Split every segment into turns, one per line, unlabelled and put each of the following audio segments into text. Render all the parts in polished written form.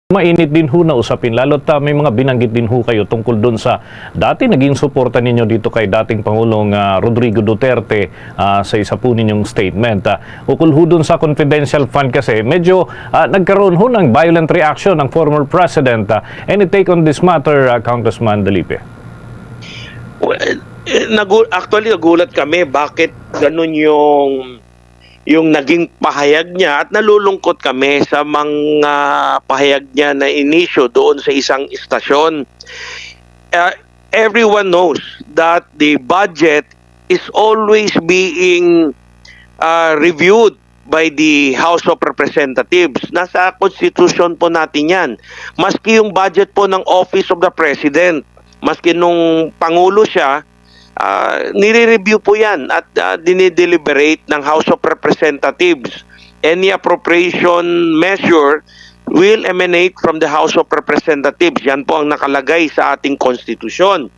Mainit din ho na usapin, lalo't may mga binanggit din ho kayo tungkol doon sa dati naging suporta ninyo dito kay dating Pangulong Rodrigo Duterte sa isa po ninyong statement. Ukol ho doon sa confidential fund kasi medyo nagkaroon ho ng violent reaction ng former President. Any take on this matter, Congressman Dalipe?
Well, actually nagulat kami bakit ganun yung naging pahayag niya at nalulungkot kami sa mga pahayag niya na inisyo doon sa isang istasyon. Everyone knows that the budget is always being reviewed by the House of Representatives. Nasa Constitution po natin yan. Maski yung budget po ng Office of the President, maski nung Pangulo siya, nire-review po yan at dinideliberate ng House of Representatives. Any appropriation measure will emanate from the House of Representatives. Yan po ang nakalagay sa ating konstitusyon.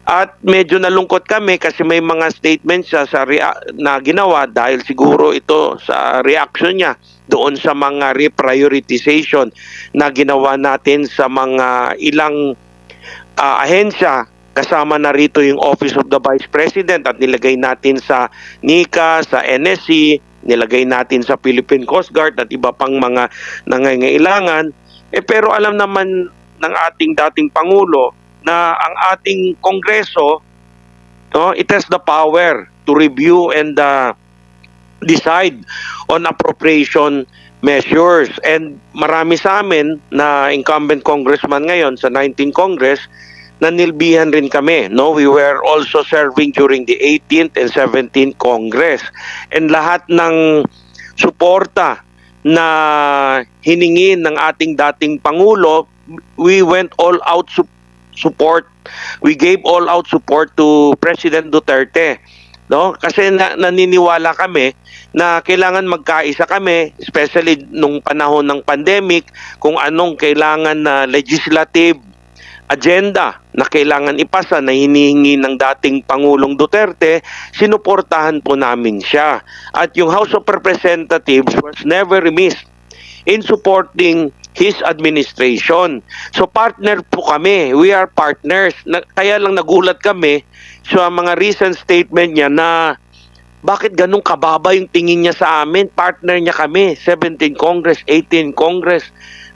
At medyo nalungkot kami kasi may mga statements siya na ginawa dahil siguro ito sa reaction niya doon sa mga reprioritization na ginawa natin sa mga ilang ahensya. Kasama na rito yung Office of the Vice President at nilagay natin sa NICA, sa NSC, nilagay natin sa Philippine Coast Guard at iba pang mga nangangailangan. Pero alam naman ng ating dating Pangulo na ang ating Kongreso, it has the power to review and decide on appropriation measures. And marami sa amin na incumbent congressman ngayon sa 19th Congress, nanilbihan rin kami. We were also serving during the 18th and 17th Congress. And lahat ng suporta na hiningin ng ating dating Pangulo, we went all out support. We gave all out support to President Duterte. Kasi naniniwala kami na kailangan magkaisa kami, especially nung panahon ng pandemic, kung anong kailangan na legislative agenda na kailangan ipasa na hinihingi ng dating Pangulong Duterte, sinuportahan po namin siya. At yung House of Representatives was never remiss in supporting his administration. So partner po kami. We are partners. Kaya lang nagulat kami sa mga recent statement niya na bakit ganun kababa yung tingin niya sa amin? Partner niya kami. 17 Congress, 18 Congress.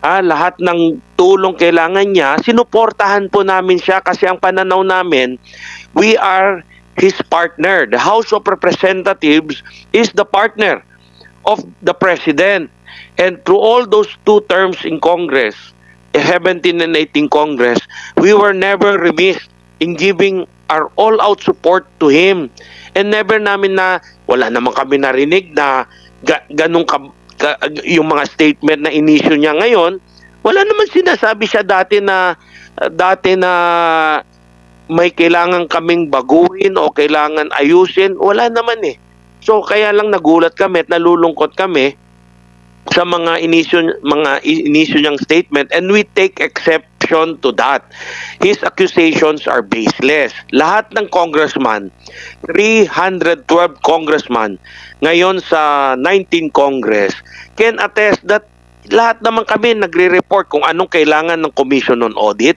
Lahat ng tulong kailangan niya, sinuportahan po namin siya kasi ang pananaw namin, we are his partner. The House of Representatives is the partner of the President. And through all those two terms in Congress, 17 and 18 Congress, we were never remiss in giving our all-out support to him. And never namin na, wala naman kami narinig na ganun yung mga statement na inisyo niya ngayon, wala naman sinasabi siya dati na may kailangan kaming baguhin o kailangan ayusin, wala naman eh. So kaya lang nagulat kami at nalulungkot kami sa mga inisyo niyang statement, and we take exception to that. His accusations are baseless. Lahat ng congressman, 312 congressman ngayon sa 19 Congress can attest that lahat naman kami nagre-report kung anong kailangan ng Commission on Audit.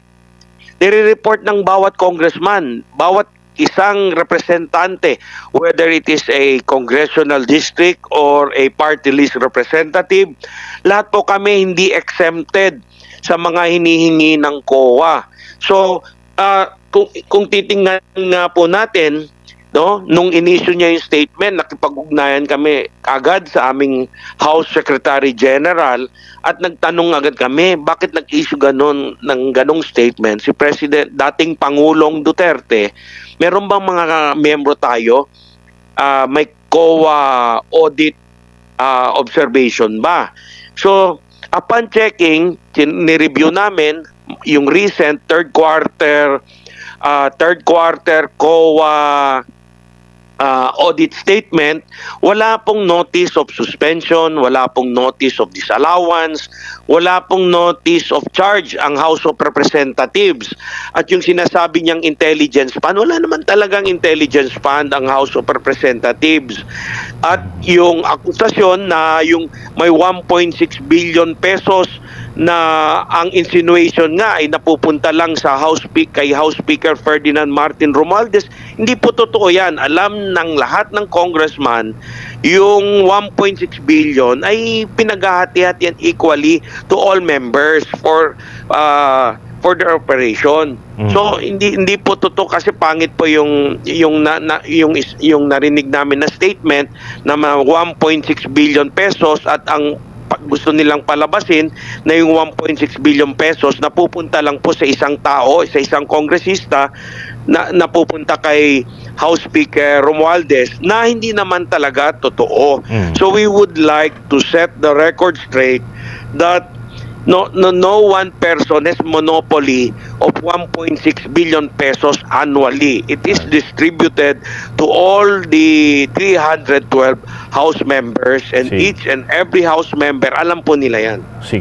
Nire-report ng bawat congressman, bawat isang representante, whether it is a congressional district or a party list representative, lahat po kami hindi exempted sa mga hinihingi ng COA. So, kung titingnan nga po natin, nung inisyo niya yung statement, nakipag-ugnayan kami agad sa aming House Secretary General at nagtanong agad kami, bakit nag-issue ng ganong statement si President, dating Pangulong Duterte? Meron bang mga miyembro tayo? May COA audit observation ba? So, upon checking, ni-review namin yung recent third quarter COA audit statement, wala pong notice of suspension, wala pong notice of disallowance, wala pong notice of charge ang House of Representatives. At yung sinasabi niyang intelligence fund, wala naman talagang intelligence fund ang House of Representatives. At yung akusasyon na yung may 1.6 billion pesos na ang insinuation nga ay napupunta lang sa kay House Speaker Ferdinand Martin Romualdez. Hindi po totoo yan. Alam ng lahat ng congressman yung 1.6 billion ay pinaghahati-hatian equally to all members for their operation. So hindi po totoo kasi pangit po yung narinig namin na statement na 1.6 billion pesos at ang gusto nilang palabasin na yung 1.6 billion pesos napupunta lang po sa isang tao, sa isang kongresista na napupunta kay House Speaker Romualdez na hindi naman talaga totoo. So we would like to set the record straight that no one person has monopoly of 1.6 billion pesos annually. It is distributed to all the 312 House members and
Sige.
each and every House member, alam po nila yan.
Sige.